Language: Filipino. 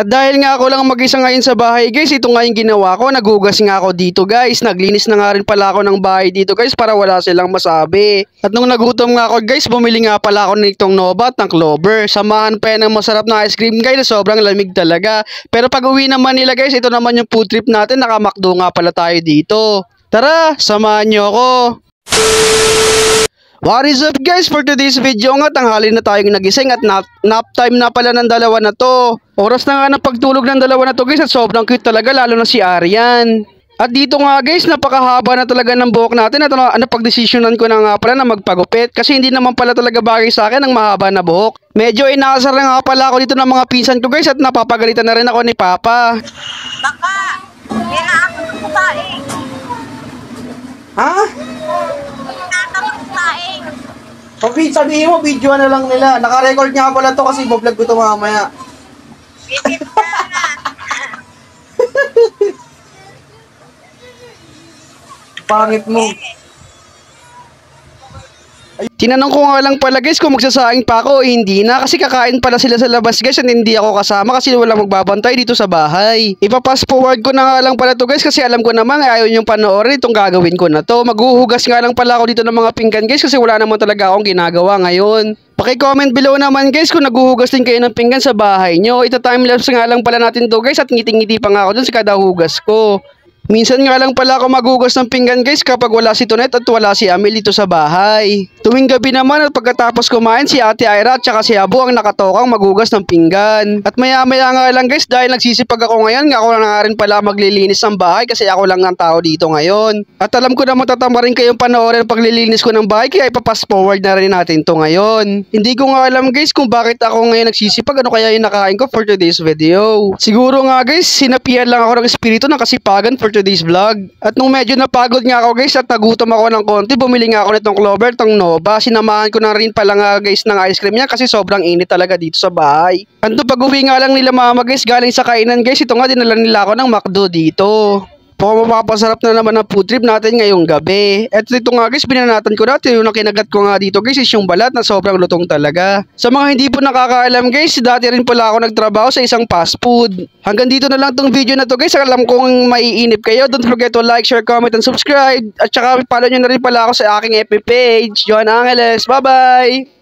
At dahil nga ako lang mag-isa ngayon sa bahay guys, ito nga yung ginawa ko. Naghugas nga ako dito guys. Naglinis na nga rin pala ako ng bahay dito guys para wala silang masabi. At nung nagutom nga ako guys, bumili nga pala ako nitong Nova at ng Clover. Samahan pa yan ng masarap na ice cream guys na sobrang lamig talaga. Pero pag uwi naman nila guys, ito naman yung food trip natin. Nakamakdo nga pala tayo dito. Tara, samahan nyo ako. What is up guys, for today's video nga tanghali na tayong nagising at nap time na pala ng dalawa na to. Oras na nga ng pagtulog ng dalawa na to guys at sobrang cute talaga lalo na si Arian. At dito nga guys, napakahaba na talaga ng buhok natin at pagdesisyonan ko na nga pala na magpagupit kasi hindi naman pala talaga bagay sa akin ang mahaba na buhok. Medyo inaasar na nga pala ako dito ng mga pinsan ko guys at napapagalitan na rin ako ni Papa. Baka, hinaakot ko taing. Ha? Sabihin mo, video na lang nila. Naka-record nga pala to kasi vlog ko to mamaya. Bibip na na. Pangit mo. Tinanong ko nga lang pala guys kung magsasaing pa ako o hindi na kasi kakain pala sila sa labas guys at hindi ako kasama kasi walang magbabantay dito sa bahay. Ipapass forward ko na nga lang pala to guys kasi alam ko naman ayaw yung panoorin itong gagawin ko na to. Maghuhugas nga lang pala ako dito ng mga pinggan guys kasi wala naman talaga akong ginagawa ngayon. Paki-comment below naman guys kung naghuhugas din kayo ng pinggan sa bahay nyo. Ita-timelapse nga lang pala natin to guys at ngiting-ngiti pa nga ako dun sa kada hugas ko. Minsan nga lang pala ako maghugas ng pinggan guys kapag wala si Tonet at wala si Amel dito sa bahay. Tuwing gabi naman at pagkatapos kumain si Ate Ira at saka si Abu ang nakatokang maghugas ng pinggan. At maya nga lang guys dahil nagsisipag ako ngayon ako na nga rin pala maglilinis ng bahay kasi ako lang ang tao dito ngayon. At alam ko na matatama rin kayong panoorin ang paglilinis ko ng bahay kaya ipapass forward na rin natin to ngayon. Hindi ko nga alam guys kung bakit ako ngayon nagsisipag ano kaya yung nakain ko for today's video. Siguro nga guys sinapian lang ako ng espiritu ng kasipagan for today's vlog. At nung medyo napagod nga ako guys at nagutom ako ng konti, bumili nga ako nitong Clover, tong Nova. Sinamahan ko na rin pala nga guys ng ice cream niya kasi sobrang init talaga dito sa bahay. Anto pag uwi nga lang nila mama guys galing sa kainan guys, ito nga dinala nila ako ng McDo dito. Mapapasarap na naman ang food trip natin ngayong gabi. At ito nga guys, binanatan ko natin yung kinagat ko nga dito guys is yung balat na sobrang lutong talaga. Sa mga hindi po nakakaalam guys, dati rin pala ako nagtrabaho sa isang fast food. Hanggang dito na lang tong video na to guys. Alam kong maiinip kayo. Don't forget to like, share, comment, and subscribe. At saka follow nyo na rin pala ako sa aking FB page. John Angeles. Bye bye!